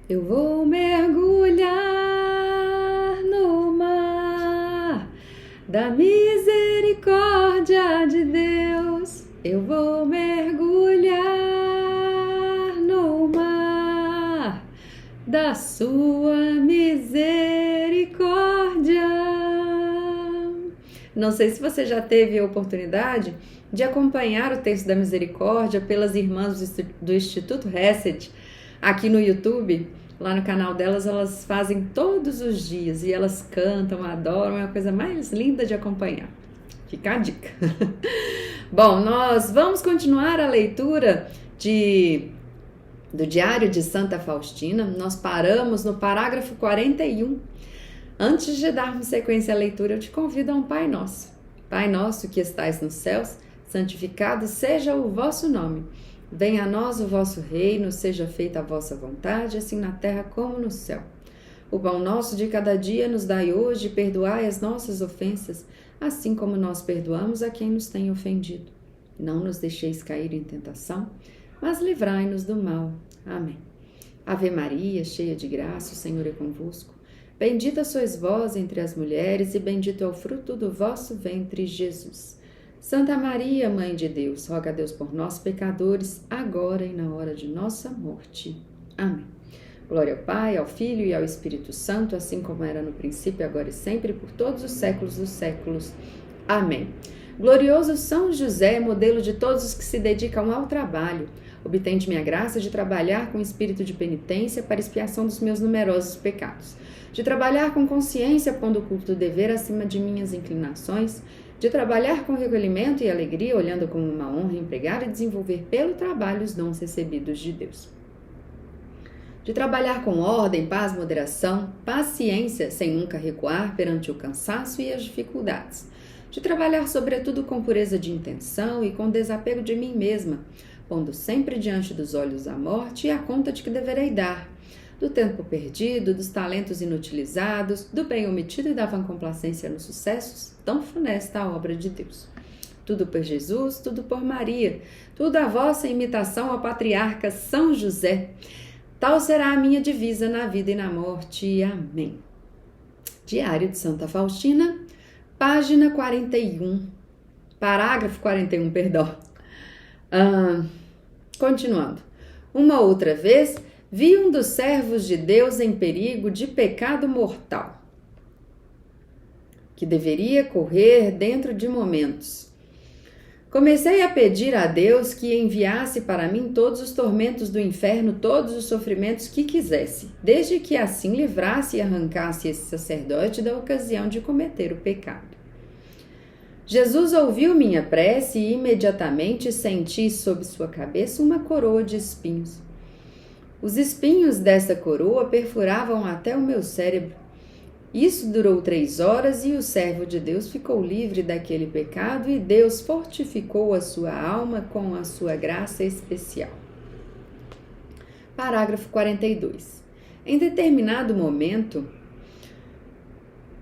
Eu vou mergulhar no mar da misericórdia de Deus. Eu vou mergulhar no mar da sua misericórdia. Não sei se você já teve a oportunidade de acompanhar o texto da misericórdia pelas irmãs do Instituto Hesed aqui no YouTube. Lá no canal delas, elas fazem todos os dias e elas cantam, adoram, é a coisa mais linda de acompanhar. Fica a dica. Bom, nós vamos continuar a leitura do Diário de Santa Faustina. Nós paramos no parágrafo 41. Antes de darmos sequência à leitura, eu te convido a um Pai Nosso. Pai nosso que estais nos céus, santificado seja o vosso nome. Venha a nós o vosso reino, seja feita a vossa vontade, assim na terra como no céu. O pão nosso de cada dia nos dai hoje, e perdoai as nossas ofensas, assim como nós perdoamos a quem nos tem ofendido. Não nos deixeis cair em tentação, mas livrai-nos do mal. Amém. Ave Maria, cheia de graça, o Senhor é convosco. Bendita sois vós entre as mulheres, e bendito é o fruto do vosso ventre, Jesus. Santa Maria, Mãe de Deus, roga a Deus por nós, pecadores, agora e na hora de nossa morte. Amém. Glória ao Pai, ao Filho e ao Espírito Santo, assim como era no princípio, agora e sempre, por todos os séculos dos séculos. Amém. Glorioso São José, modelo de todos os que se dedicam ao trabalho, obtende-me a graça de trabalhar com espírito de penitência para expiação dos meus numerosos pecados, de trabalhar com consciência, pondo o culto do dever acima de minhas inclinações, de trabalhar com recolhimento e alegria, olhando como uma honra empregar e desenvolver pelo trabalho os dons recebidos de Deus. De trabalhar com ordem, paz, moderação, paciência, sem nunca recuar perante o cansaço e as dificuldades. De trabalhar sobretudo com pureza de intenção e com desapego de mim mesma, pondo sempre diante dos olhos a morte e a conta de que deverei dar, do tempo perdido, dos talentos inutilizados, do bem omitido e da vancomplacência nos sucessos, tão funesta a obra de Deus. Tudo por Jesus, tudo por Maria, tudo a vossa imitação ao patriarca São José. Tal será a minha divisa na vida e na morte. Amém. Diário de Santa Faustina, página 41, parágrafo 41, perdão. Continuando. Uma outra vez, vi um dos servos de Deus em perigo de pecado mortal, que deveria correr dentro de momentos. Comecei a pedir a Deus que enviasse para mim todos os tormentos do inferno, todos os sofrimentos que quisesse, desde que assim livrasse e arrancasse esse sacerdote da ocasião de cometer o pecado. Jesus ouviu minha prece e imediatamente senti sob sua cabeça uma coroa de espinhos. Os espinhos dessa coroa perfuravam até o meu cérebro. Isso durou 3 horas e o servo de Deus ficou livre daquele pecado e Deus fortificou a sua alma com a sua graça especial. Parágrafo 42. Em determinado momento,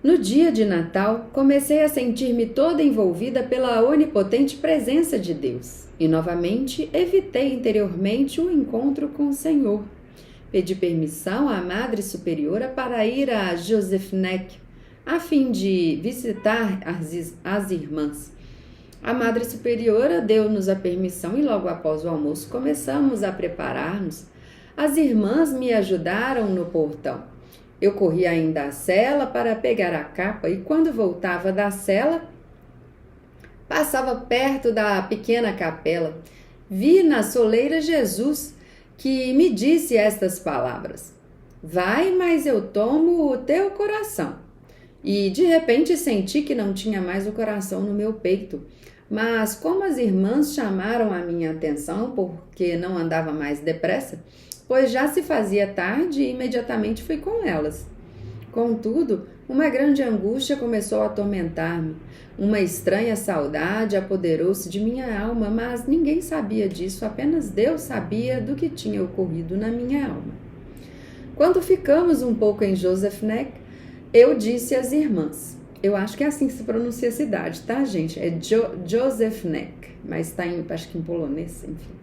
no dia de Natal, comecei a sentir-me toda envolvida pela onipotente presença de Deus e novamente evitei interiormente o encontro com o Senhor. Pedi permissão à Madre Superiora para ir a Josefneck, a fim de visitar as irmãs. A Madre Superiora deu-nos a permissão e logo após o almoço começamos a preparar-nos. As irmãs me ajudaram no portão. Eu corri ainda à cela para pegar a capa e quando voltava da cela, passava perto da pequena capela. Vi na soleira Jesus, que me disse estas palavras: vai, mas eu tomo o teu coração. E de repente senti que não tinha mais o coração no meu peito. Mas como as irmãs chamaram a minha atenção porque não andava mais depressa, pois já se fazia tarde e imediatamente fui com elas. Contudo, uma grande angústia começou a atormentar-me. Uma estranha saudade apoderou-se de minha alma, mas ninguém sabia disso, apenas Deus sabia do que tinha ocorrido na minha alma. Quando ficamos um pouco em Josefneck, eu disse às irmãs, eu acho que é assim que se pronuncia a cidade, tá, gente? É Josefneck, mas está acho que em polonês, enfim.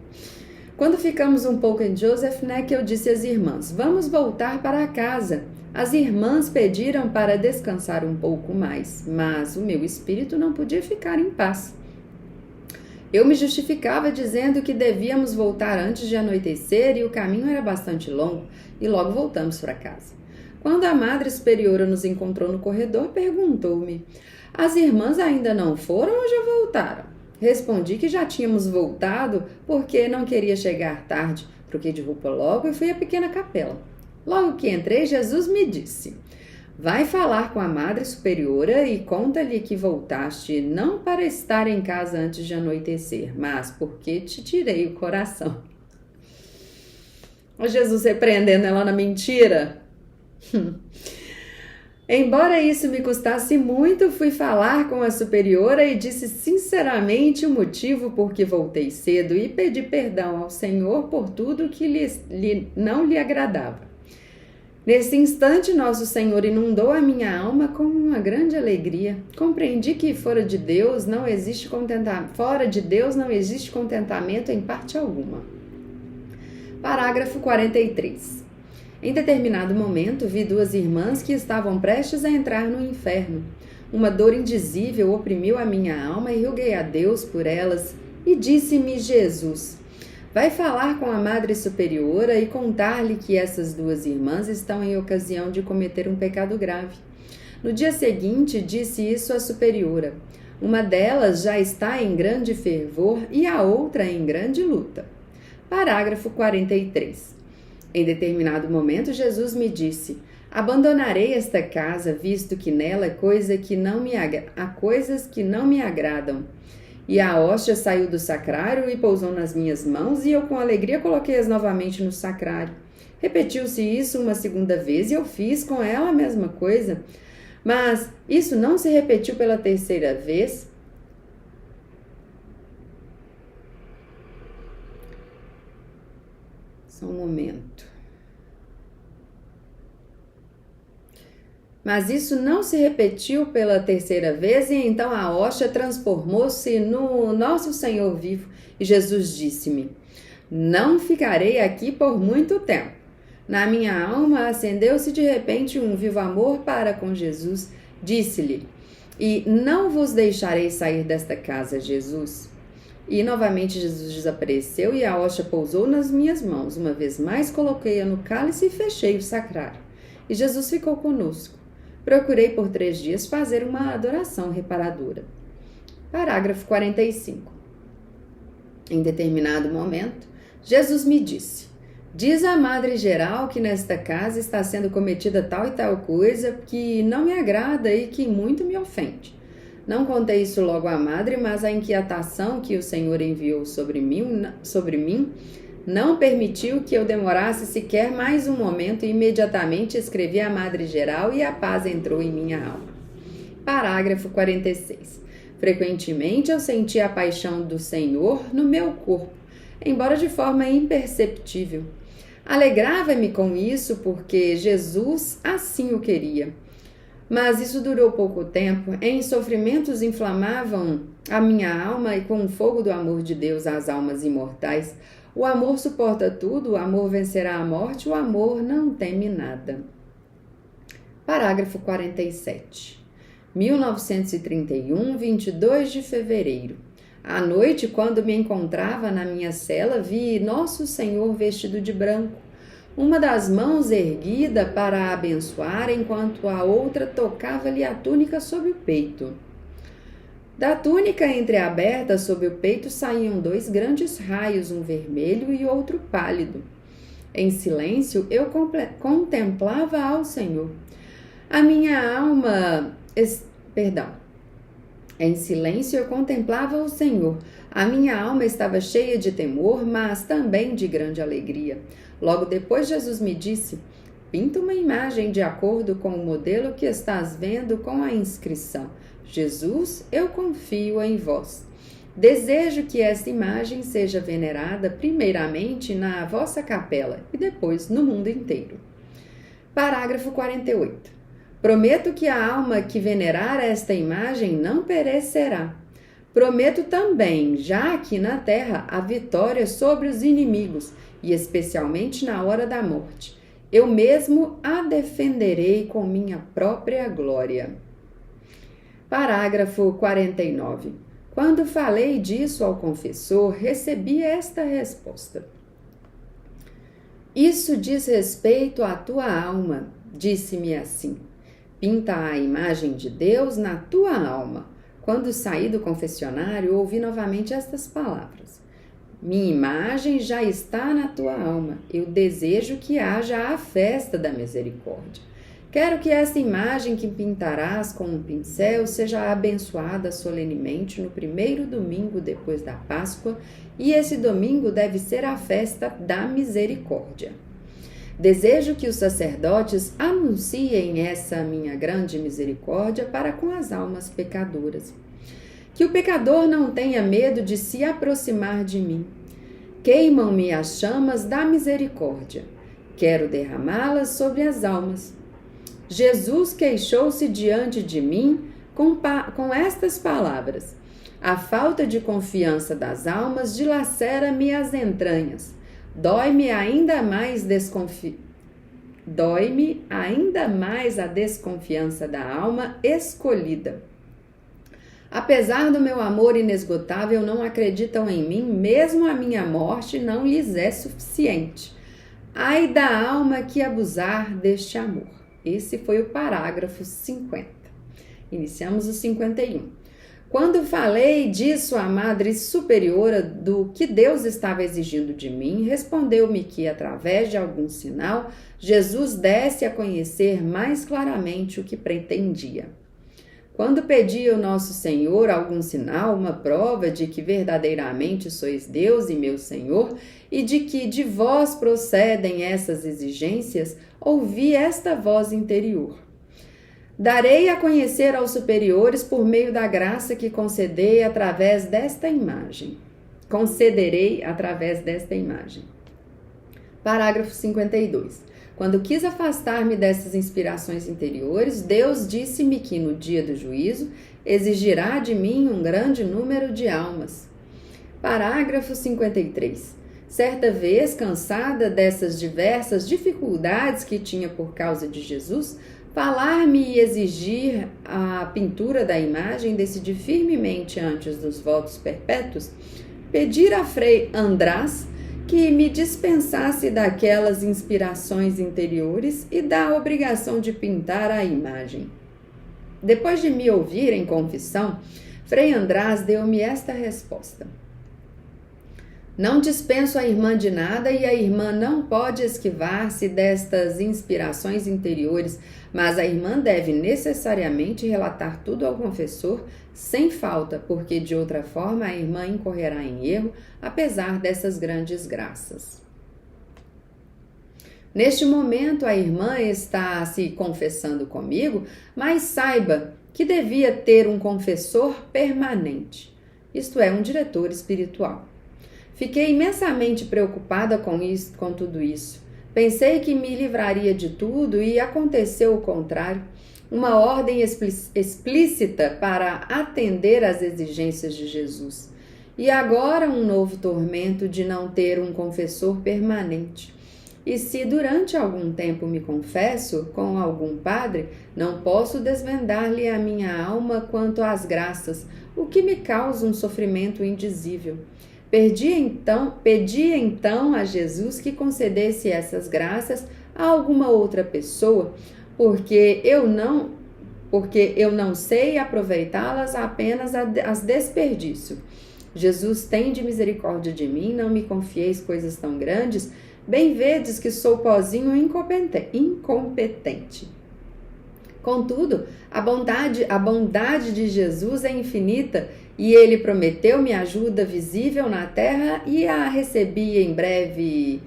Quando ficamos um pouco em Joseph-Neck, eu disse às irmãs: vamos voltar para casa. As irmãs pediram para descansar um pouco mais, mas o meu espírito não podia ficar em paz. Eu me justificava dizendo que devíamos voltar antes de anoitecer e o caminho era bastante longo, e logo voltamos para casa. Quando a Madre Superiora nos encontrou no corredor, perguntou-me: as irmãs ainda não foram ou já voltaram? Respondi que já tínhamos voltado porque não queria chegar tarde. Troquei de roupa logo e fui à pequena capela. Logo que entrei, Jesus me disse: vai falar com a Madre Superiora e conta-lhe que voltaste não para estar em casa antes de anoitecer, mas porque te tirei o coração. O Jesus repreendendo ela na mentira. Embora isso me custasse muito, fui falar com a superiora e disse sinceramente o motivo por que voltei cedo e pedi perdão ao Senhor por tudo que não lhe agradava. Nesse instante, nosso Senhor inundou a minha alma com uma grande alegria. Compreendi que fora de Deus não existe contentamento em parte alguma. Parágrafo 43. Em determinado momento, vi duas irmãs que estavam prestes a entrar no inferno. Uma dor indizível oprimiu a minha alma e roguei a Deus por elas. E disse-me Jesus: vai falar com a Madre Superiora e contar-lhe que essas duas irmãs estão em ocasião de cometer um pecado grave. No dia seguinte, disse isso à Superiora. Uma delas já está em grande fervor e a outra em grande luta. Parágrafo 43. Em determinado momento, Jesus me disse: abandonarei esta casa, visto que nela há coisas que não me agradam. E a hóstia saiu do sacrário e pousou nas minhas mãos, e eu com alegria coloquei-as novamente no sacrário. Repetiu-se isso uma segunda vez, e eu fiz com ela a mesma coisa. Mas isso não se repetiu pela terceira vez. Só um momento. Mas isso não se repetiu pela terceira vez, e então a hóstia transformou-se no nosso Senhor vivo. E Jesus disse-me: não ficarei aqui por muito tempo. Na minha alma acendeu-se de repente um vivo amor para com Jesus. Disse-lhe: e não vos deixarei sair desta casa, Jesus. E novamente Jesus desapareceu e a hóstia pousou nas minhas mãos. Uma vez mais coloquei-a no cálice e fechei o sacrário. E Jesus ficou conosco. Procurei por 3 dias fazer uma adoração reparadora. Parágrafo 45. Em determinado momento, Jesus me disse: diz à Madre Geral que nesta casa está sendo cometida tal e tal coisa que não me agrada e que muito me ofende. Não contei isso logo à Madre, mas a inquietação que o Senhor enviou sobre mim não permitiu que eu demorasse sequer mais um momento e imediatamente escrevi à Madre Geral e a paz entrou em minha alma. Parágrafo 46. Frequentemente eu sentia a paixão do Senhor no meu corpo, embora de forma imperceptível. Alegrava-me com isso porque Jesus assim o queria. Mas isso durou pouco tempo. Em sofrimentos inflamavam a minha alma e com o fogo do amor de Deus as almas imortais. O amor suporta tudo, o amor vencerá a morte, o amor não teme nada. Parágrafo 47. 1931, 22 de fevereiro. À noite, quando me encontrava na minha cela, vi Nosso Senhor vestido de branco, uma das mãos erguida para a abençoar, enquanto a outra tocava-lhe a túnica sob o peito. Da túnica entreaberta sob o peito saíam 2 grandes raios, um vermelho e outro pálido. Em silêncio, eu contemplava ao Senhor. Em silêncio, eu contemplava o Senhor. A minha alma estava cheia de temor, mas também de grande alegria. Logo depois, Jesus me disse: pinta uma imagem de acordo com o modelo que estás vendo com a inscrição: Jesus, eu confio em vós. Desejo que esta imagem seja venerada primeiramente na vossa capela e depois no mundo inteiro. Parágrafo 48. Prometo que a alma que venerar esta imagem não perecerá. Prometo também, já aqui na terra, a vitória sobre os inimigos, e especialmente na hora da morte. Eu mesmo a defenderei com minha própria glória. Parágrafo 49. Quando falei disso ao confessor, recebi esta resposta: isso diz respeito à tua alma, disse-me assim. Pinta a imagem de Deus na tua alma. Quando saí do confessionário, ouvi novamente estas palavras: minha imagem já está na tua alma. Eu desejo que haja a festa da misericórdia. Quero que esta imagem que pintarás com um pincel seja abençoada solenemente no primeiro domingo depois da Páscoa, e esse domingo deve ser a festa da misericórdia. Desejo que os sacerdotes anunciem essa minha grande misericórdia para com as almas pecadoras. Que o pecador não tenha medo de se aproximar de mim. Queimam-me as chamas da misericórdia. Quero derramá-las sobre as almas. Jesus queixou-se diante de mim com estas palavras: a falta de confiança das almas dilacera-me as entranhas. Dói-me ainda mais a desconfiança da alma escolhida. Apesar do meu amor inesgotável, não acreditam em mim, mesmo a minha morte não lhes é suficiente. Ai da alma que abusar deste amor. Esse foi o parágrafo 50. Iniciamos o 51. Quando falei disso à Madre Superiora do que Deus estava exigindo de mim, respondeu-me que, através de algum sinal, Jesus desse a conhecer mais claramente o que pretendia. Quando pedi ao Nosso Senhor algum sinal, uma prova de que verdadeiramente sois Deus e meu Senhor, e de que de vós procedem essas exigências, ouvi esta voz interior: darei a conhecer aos superiores por meio da graça que concederei através desta imagem. Parágrafo 52. Quando quis afastar-me dessas inspirações interiores, Deus disse-me que no dia do juízo exigirá de mim um grande número de almas. Parágrafo 53. Certa vez, cansada dessas diversas dificuldades que tinha por causa de Jesus, falar-me e exigir a pintura da imagem, decidi firmemente antes dos votos perpétuos pedir a Frei András que me dispensasse daquelas inspirações interiores e da obrigação de pintar a imagem. Depois de me ouvir em confissão, Frei András deu-me esta resposta: não dispenso a irmã de nada e a irmã não pode esquivar-se destas inspirações interiores, mas a irmã deve necessariamente relatar tudo ao confessor sem falta, porque de outra forma a irmã incorrerá em erro, apesar dessas grandes graças. Neste momento a irmã está se confessando comigo, mas saiba que devia ter um confessor permanente, isto é, um diretor espiritual. Fiquei imensamente preocupada com tudo isso. Pensei que me livraria de tudo e aconteceu o contrário. Uma ordem explícita para atender às exigências de Jesus. E agora um novo tormento de não ter um confessor permanente. E se durante algum tempo me confesso com algum padre, não posso desvendar-lhe a minha alma quanto às graças, o que me causa um sofrimento indizível. Pedi então a Jesus que concedesse essas graças a alguma outra pessoa, porque eu não sei aproveitá-las, apenas as desperdício. Jesus, tende misericórdia de mim, não me confieis coisas tão grandes, bem vedes que sou pozinho incompetente. Contudo, a bondade de Jesus é infinita, e ele prometeu-me ajuda visível na terra e a recebi em breve.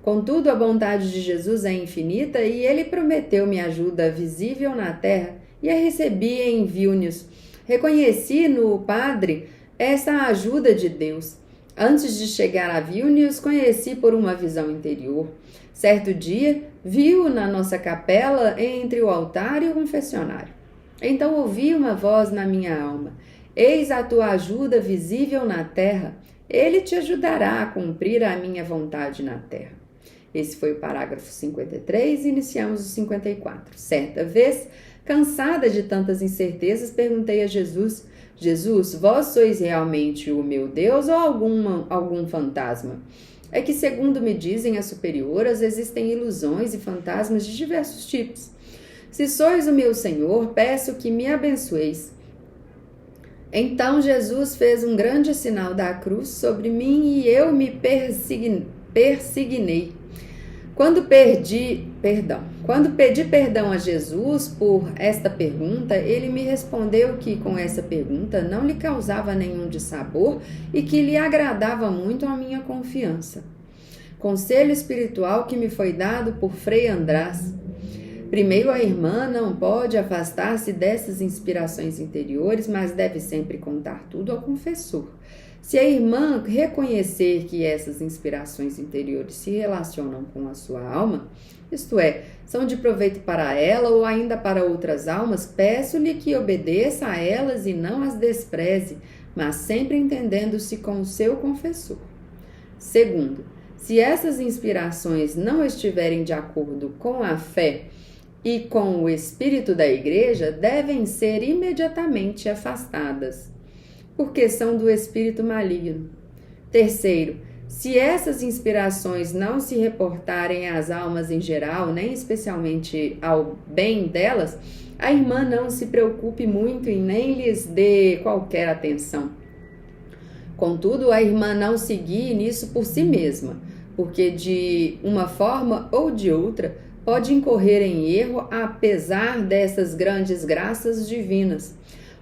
Contudo, a bondade de Jesus é infinita e ele prometeu-me ajuda visível na terra e a recebi em Vilnius. Reconheci no padre essa ajuda de Deus. Antes de chegar a Vilnius, conheci por uma visão interior. Certo dia, vi-o na nossa capela entre o altar e o confessionário. Então ouvi uma voz na minha alma: eis a tua ajuda visível na terra, ele te ajudará a cumprir a minha vontade na terra. Esse foi o parágrafo 53 e iniciamos o 54. Certa vez, cansada de tantas incertezas, perguntei a Jesus: Jesus, vós sois realmente o meu Deus ou algum fantasma? É que, segundo me dizem as superioras, existem ilusões e fantasmas de diversos tipos. Se sois o meu Senhor, peço que me abençoeis. Então Jesus fez um grande sinal da cruz sobre mim e eu me persignei. Quando pedi perdão a Jesus por esta pergunta, ele me respondeu que com essa pergunta não lhe causava nenhum dissabor e que lhe agradava muito a minha confiança. Conselho espiritual que me foi dado por Frei András. Primeiro, a irmã não pode afastar-se dessas inspirações interiores, mas deve sempre contar tudo ao confessor. Se a irmã reconhecer que essas inspirações interiores se relacionam com a sua alma, isto é, são de proveito para ela ou ainda para outras almas, peço-lhe que obedeça a elas e não as despreze, mas sempre entendendo-se com o seu confessor. Segundo, se essas inspirações não estiverem de acordo com a fé e com o espírito da igreja, devem ser imediatamente afastadas, porque são do espírito maligno. Terceiro, se essas inspirações não se reportarem às almas em geral, nem especialmente ao bem delas, a irmã não se preocupe muito e nem lhes dê qualquer atenção. Contudo, a irmã não se guie nisso por si mesma, porque de uma forma ou de outra pode incorrer em erro apesar dessas grandes graças divinas.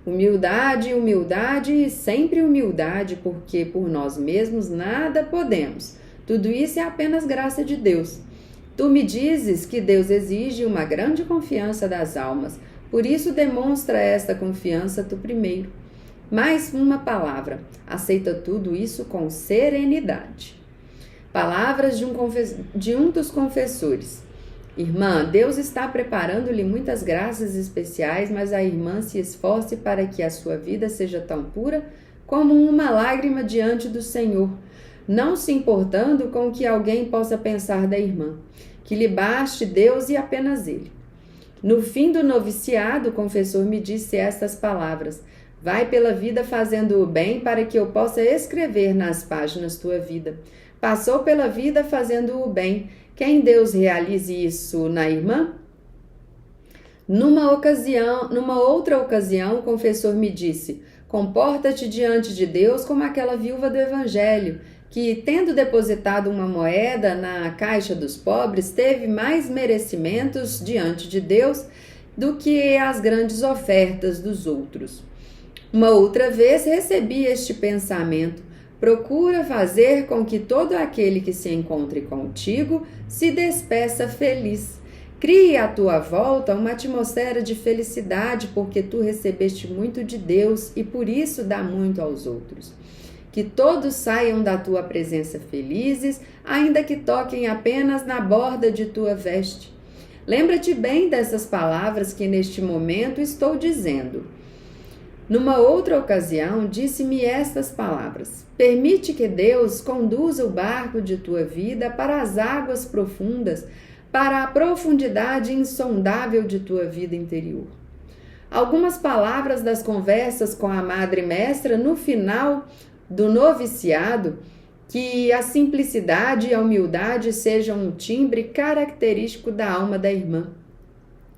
Humildade, humildade e sempre humildade, porque por nós mesmos nada podemos. Tudo isso é apenas graça de Deus. Tu me dizes que Deus exige uma grande confiança das almas, por isso demonstra esta confiança tu primeiro. Mais uma palavra, aceita tudo isso com serenidade. Palavras de um dos confessores. Irmã, Deus está preparando-lhe muitas graças especiais, mas a irmã se esforce para que a sua vida seja tão pura como uma lágrima diante do Senhor, não se importando com o que alguém possa pensar da irmã, que lhe baste Deus e apenas Ele. No fim do noviciado, o confessor me disse estas palavras: vai pela vida fazendo o bem para que eu possa escrever nas páginas tua vida. Passou pela vida fazendo o bem. Quem Deus realize isso na irmã? Numa outra ocasião, o confessor me disse: comporta-te diante de Deus como aquela viúva do Evangelho, que, tendo depositado uma moeda na caixa dos pobres, teve mais merecimentos diante de Deus do que as grandes ofertas dos outros. Uma outra vez recebi este pensamento: procura fazer com que todo aquele que se encontre contigo se despeça feliz. Crie à tua volta uma atmosfera de felicidade, porque tu recebeste muito de Deus e por isso dá muito aos outros. Que todos saiam da tua presença felizes, ainda que toquem apenas na borda de tua veste. Lembra-te bem dessas palavras que neste momento estou dizendo. Numa outra ocasião, disse-me estas palavras: permite que Deus conduza o barco de tua vida para as águas profundas, para a profundidade insondável de tua vida interior. Algumas palavras das conversas com a Madre Mestra no final do noviciado: que a simplicidade e a humildade sejam um timbre característico da alma da irmã.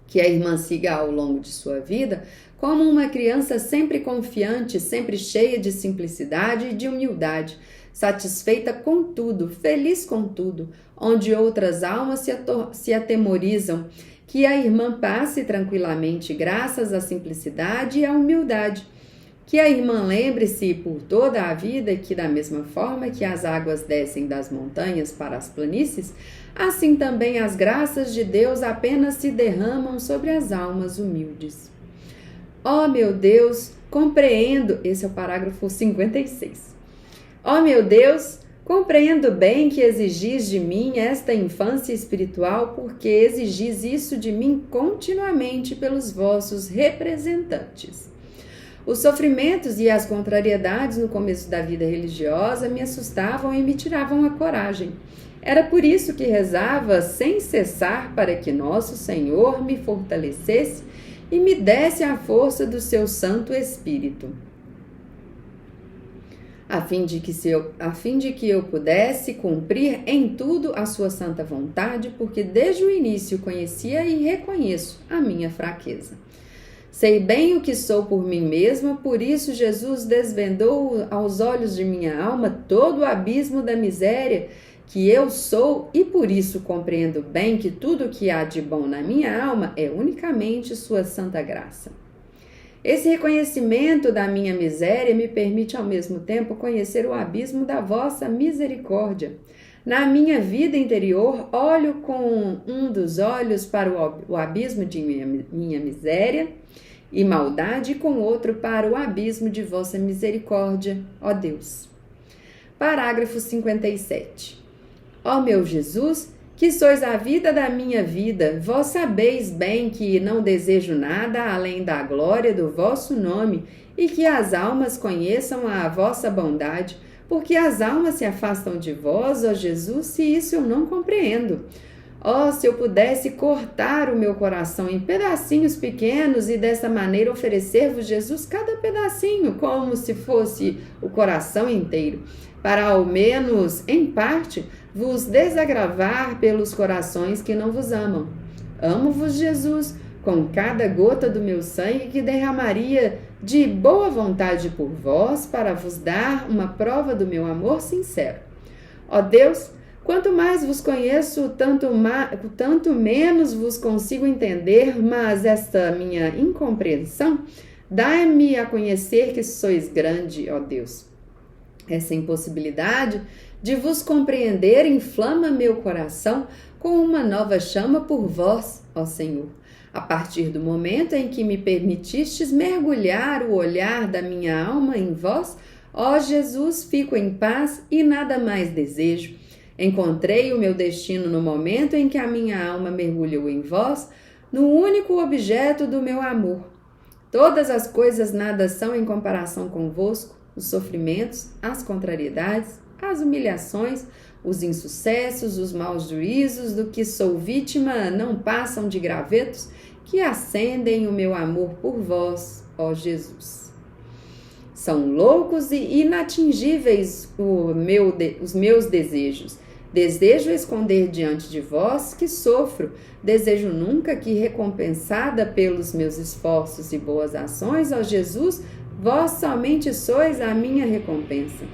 Que a irmã siga ao longo de sua vida como uma criança sempre confiante, sempre cheia de simplicidade e de humildade, satisfeita com tudo, feliz com tudo, onde outras almas se atemorizam. Que a irmã passe tranquilamente graças à simplicidade e à humildade. Que a irmã lembre-se por toda a vida que, da mesma forma que as águas descem das montanhas para as planícies, assim também as graças de Deus apenas se derramam sobre as almas humildes. Ó meu Deus, compreendo, esse é o parágrafo 56. Ó meu Deus, Compreendo bem que exigis de mim esta infância espiritual, porque exigis isso de mim continuamente pelos vossos representantes. Os sofrimentos e as contrariedades no começo da vida religiosa me assustavam e me tiravam a coragem. Era por isso que rezava sem cessar para que nosso Senhor me fortalecesse e me desse a força do seu Santo Espírito, a fim de que eu pudesse cumprir em tudo a sua santa vontade, porque desde o início conhecia e reconheço a minha fraqueza. Sei bem o que sou por mim mesma, por isso Jesus desvendou aos olhos de minha alma todo o abismo da miséria que eu sou, e por isso compreendo bem que tudo o que há de bom na minha alma é unicamente sua santa graça. Esse reconhecimento da minha miséria me permite ao mesmo tempo conhecer o abismo da vossa misericórdia. Na minha vida interior, olho com um dos olhos para o abismo de minha miséria e maldade, e com o outro para o abismo de vossa misericórdia, ó Deus. Parágrafo 57. Ó meu Jesus, que sois a vida da minha vida, vós sabeis bem que não desejo nada além da glória do vosso nome, e que as almas conheçam a vossa bondade, porque as almas se afastam de vós, ó Jesus, se isso eu não compreendo. Ó, se eu pudesse cortar o meu coração em pedacinhos pequenos e dessa maneira oferecer-vos, Jesus, cada pedacinho, como se fosse o coração inteiro, para ao menos, em parte, vos desagravar pelos corações que não vos amam. Amo-vos, Jesus, com cada gota do meu sangue que derramaria de boa vontade por vós, para vos dar uma prova do meu amor sincero. Ó Deus, quanto mais vos conheço, tanto menos vos consigo entender, mas esta minha incompreensão dá-me a conhecer que sois grande, ó Deus. Essa impossibilidade de vos compreender inflama meu coração com uma nova chama por vós, ó Senhor. A partir do momento em que me permitistes mergulhar o olhar da minha alma em vós, ó Jesus, fico em paz e nada mais desejo. Encontrei o meu destino no momento em que a minha alma mergulhou em vós, no único objeto do meu amor. Todas as coisas nada são em comparação convosco, os sofrimentos, as contrariedades, as humilhações, os insucessos, os maus juízos do que sou vítima não passam de gravetos que acendem o meu amor por vós, ó Jesus. São loucos e inatingíveis os meus desejos. Desejo esconder diante de vós que sofro. Desejo nunca que, recompensada pelos meus esforços e boas ações, ó Jesus, vós somente sois a minha recompensa.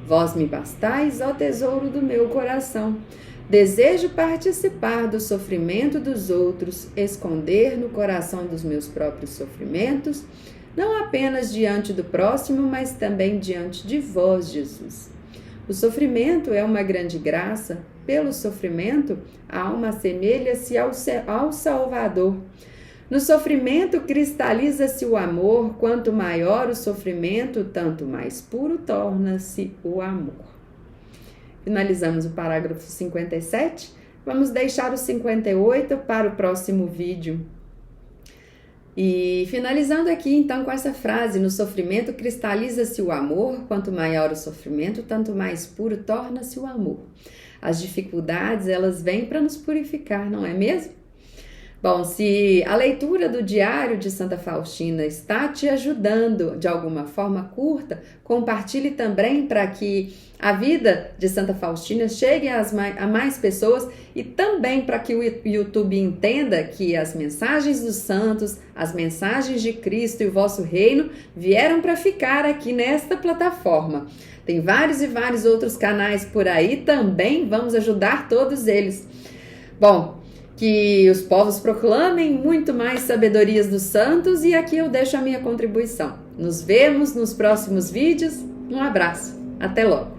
Vós me bastais, ó tesouro do meu coração. Desejo participar do sofrimento dos outros, esconder no coração dos meus próprios sofrimentos, não apenas diante do próximo, mas também diante de vós, Jesus. O sofrimento é uma grande graça. Pelo sofrimento, a alma assemelha-se ao Salvador. No sofrimento cristaliza-se o amor. Quanto maior o sofrimento, tanto mais puro torna-se o amor. Finalizamos o parágrafo 57. Vamos deixar o 58 para o próximo vídeo. E finalizando aqui então com essa frase: no sofrimento cristaliza-se o amor, quanto maior o sofrimento, tanto mais puro torna-se o amor. As dificuldades, elas vêm para nos purificar, não é mesmo? Bom, se a leitura do Diário de Santa Faustina está te ajudando de alguma forma curta, compartilhe também para que a vida de Santa Faustina chegue a mais pessoas e também para que o YouTube entenda que as mensagens dos santos, as mensagens de Cristo e o vosso reino vieram para ficar aqui nesta plataforma. Tem vários e vários outros canais por aí também, vamos ajudar todos eles. Bom, que os povos proclamem muito mais sabedorias dos santos, e aqui eu deixo a minha contribuição. Nos vemos nos próximos vídeos. Um abraço. Até logo.